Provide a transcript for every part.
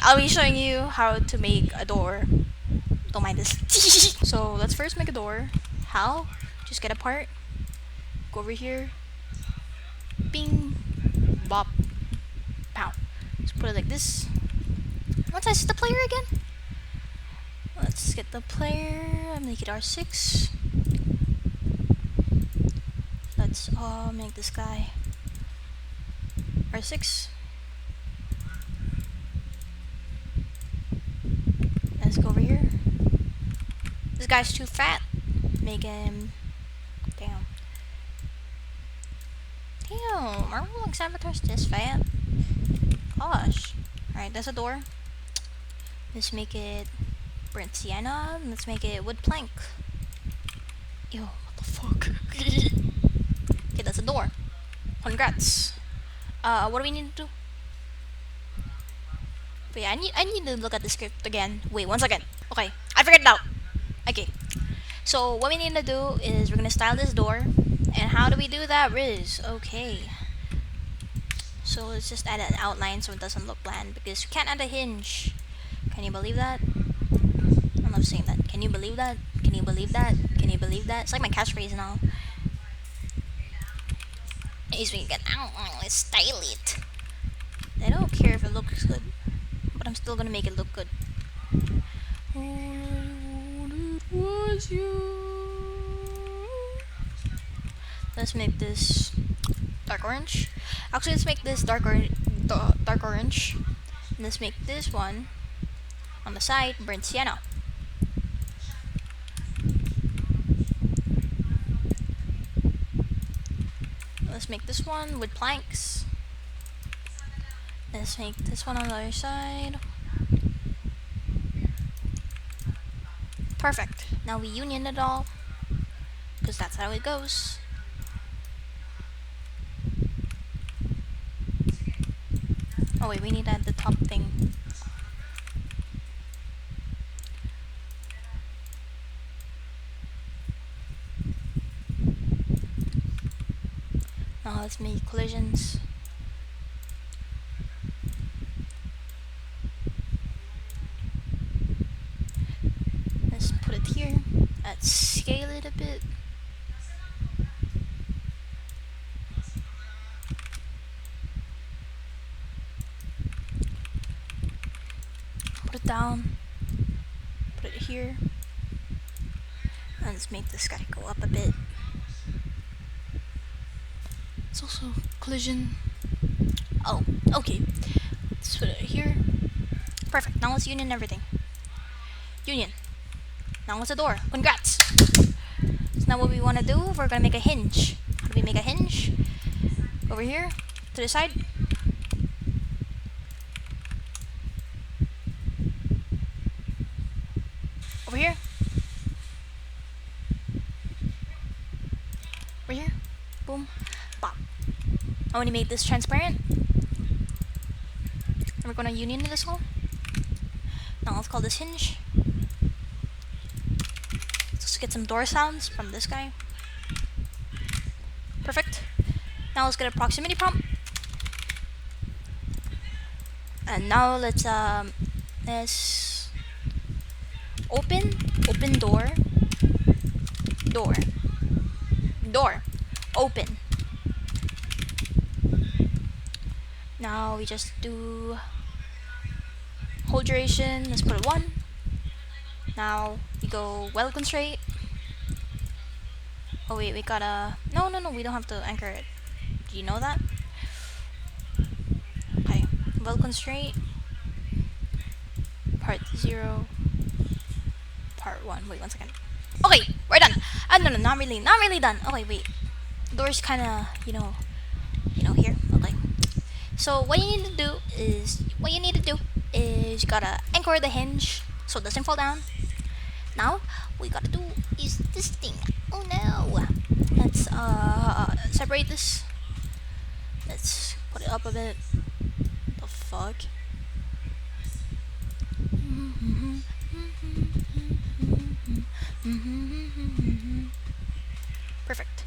I'll be showing you how to make a door. Don't mind this. So let's first make a door. How? Just get a part. Go over here. Bing. Bop. Pow. Just put it like this. What size is the player again? Let's get the player. Make it R6. Let's make this guy R6. Let's go over here. This guy's too fat. Make him. Damn. Damn. Are Roblox avatars this fat? Gosh. Alright, that's a door. Let's make it burnt sienna. Let's make it wood plank. Ew, what the fuck? Okay, that's a door. Congrats. What do we need to do? Wait, I need to look at the script again. Wait, 1 second. Okay, I figured it out. Okay. So what we need to do is we're gonna style this door. And how do we do that, Riz? Okay. So let's just add an outline so it doesn't look bland because you can't add a hinge. Can you believe that? I love saying that. Can you believe that? Can you believe that? Can you believe that? It's like my catchphrase now. Is we get let's style it. I don't care if it looks good, but I'm still gonna make it look good. Was you. Let's make this dark orange. Actually, let's make this dark orange. And let's make this one on the side burnt sienna. Let's make this one with planks. Let's make this one on the other side. Perfect. Now we union it all, because that's how it goes. Oh wait, we need to add the top thing. Now let's make collisions. Let's put it here. Let's scale it a bit. Put it down. Put it here. And let's make this guy go up a bit. It's also collision. Oh, okay. Let's put it here. Perfect. Now let's union everything. Union. Now it's a door. Congrats! So now what we want to do, we're going to make a hinge. How do we make a hinge? Over here, to the side. Over here. Over here. Boom. Pop. I want to make this transparent. And we're going to union this all. Now let's call this hinge. Let's get some door sounds from this guy. Perfect. Now let's get a proximity prompt. And now let's open door, open. Now we just do hold duration. Let's put it 1. Now we go well constraint. Oh wait, we gotta no, we don't have to anchor it. Do you know that? Okay, well constraint. Part 0. Part 1. Wait 1 second. Okay, we're done. No, not really done. Okay, wait. Door's kinda, here. Okay. So what you need to do is you gotta anchor the hinge so it doesn't fall down. Now we gotta do is this thing. Oh no. Let's separate this. Let's put it up a bit. The fuck? Perfect.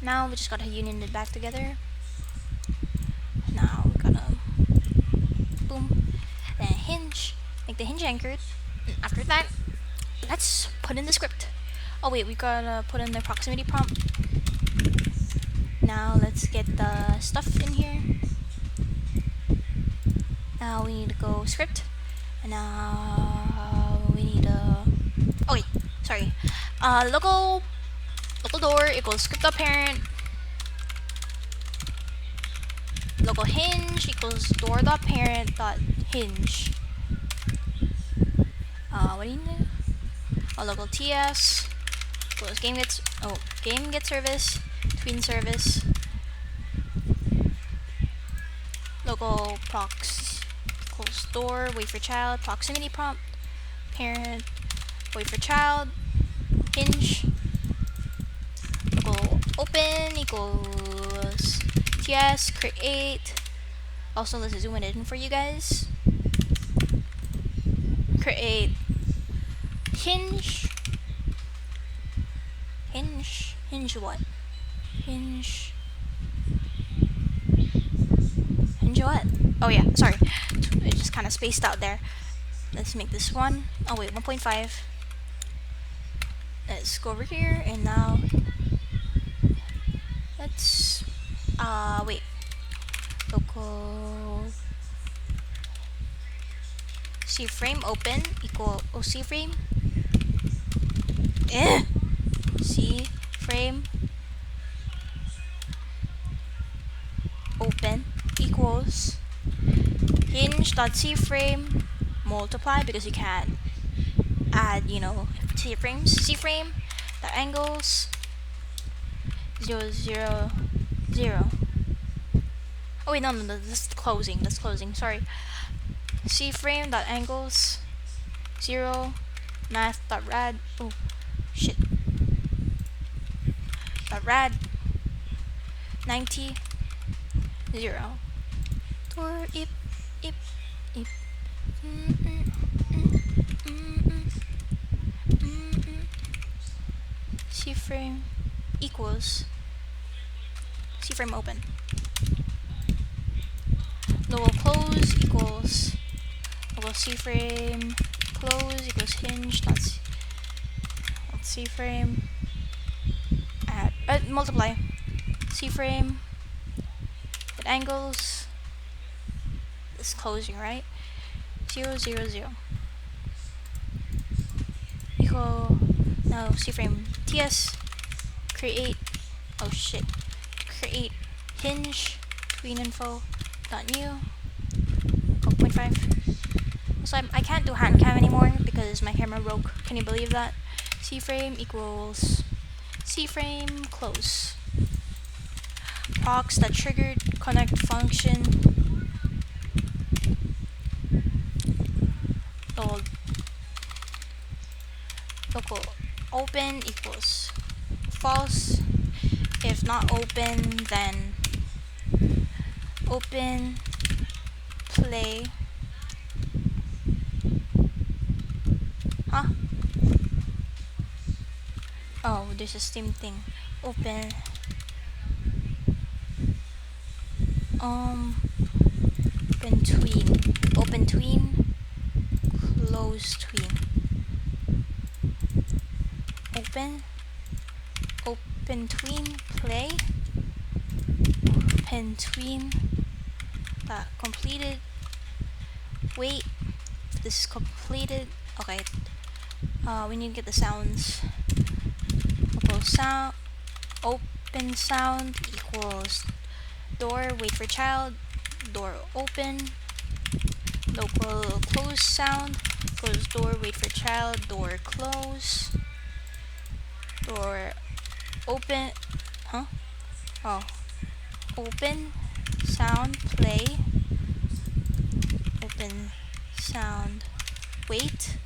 Now we just gotta union it back together. Now we gotta boom. make the hinge anchored. And after that, let's put in the script. Oh wait, we gotta put in the proximity prompt. Now let's get the stuff in here. Now we need to go script. And now we need to... Oh wait, sorry. Local door equals script.parent. Local hinge equals door.parent.hinge. What do you need? Local TS equals game get service, tween service. Local prox equals door, wait for child, proximity prompt, parent, wait for child, hinge. Local open equals TS, create. Also, let's zoom it in for you guys. Create hinge what? Hinge what? Oh yeah, sorry. It just kind of spaced out there. Let's make this one. Oh wait, 1.5. Let's go over here and now let's wait. Local C frame open equal C frame. C frame open equals hinge.cframe multiply, because you can't add, C frames. C frame the angles 0 0 0. Oh wait, no, that's closing. Sorry. C frame dot angles 0 math dot rad. Oh shit. Dot rad 90 0. Door ip. C frame equals C frame open. Local close equals local C frame close equals hinge dot C frame at multiply C frame at angles. This closing, right? 0 0 0 equal now C frame TS create create hinge tween info dot new 0.5. So I can't do hand cam anymore because my camera broke. Can you believe that? C frame equals C frame close prox that triggered connect function local open equals false. If not open, then open play. Huh? Oh, there's a Steam thing. Open open tween close tween. Open tween play. Open tween that completed. Wait, this is completed. Okay. We need to get the sounds. Open sound equals door, wait for child, door open. Local close sound equals door, wait for child, door close. Door open, open sound play. Open sound wait.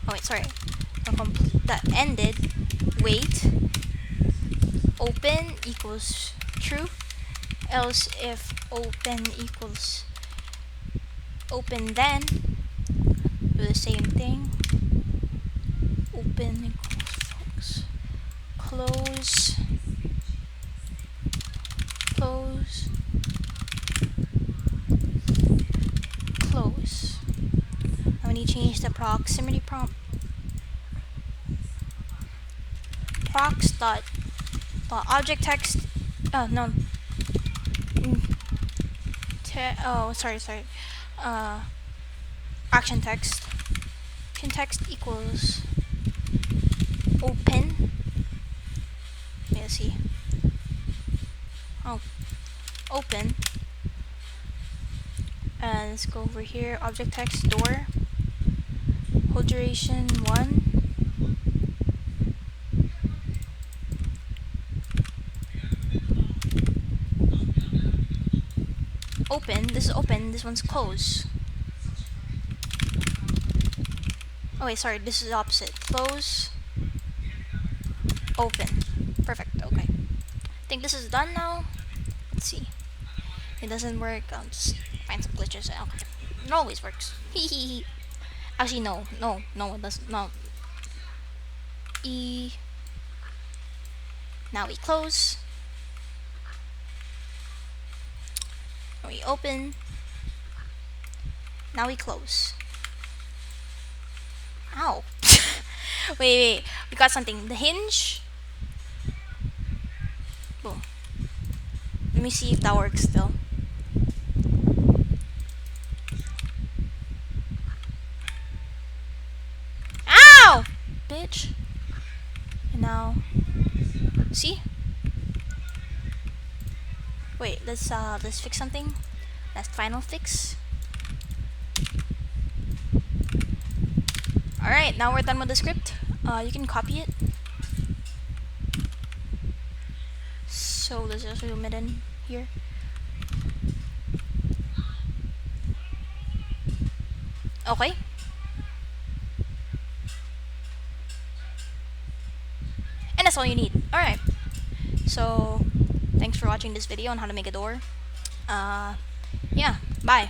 Oh wait, sorry. That ended. Wait. Open equals true. Else if open equals open, then do the same thing. Open equals close. change the proximity prompt. Prox dot object text. Oh no. Sorry. Uh, action text. Action text equals open. Let's see. Oh, open. And let's go over here. Object text door. Hold duration 1. Open. This is open. This one's close. Oh wait, sorry. This is the opposite. Close. Open. Perfect. Okay. I think this is done now. Let's see. It doesn't work. I'll just find some glitches. Okay. It always works. Hehehe. Actually, no, it doesn't. No. E. Now we close. Now we open. Now we close. Ow. wait. We got something. The hinge. Boom. Let me see if that works still. Ow! Bitch. And now. See? Wait, let's fix something. That's final fix. Alright, now we're done with the script. You can copy it. So let's just zoom it in here. Okay. And that's all you need. Alright. So thanks for watching this video on how to make a door. Yeah, bye.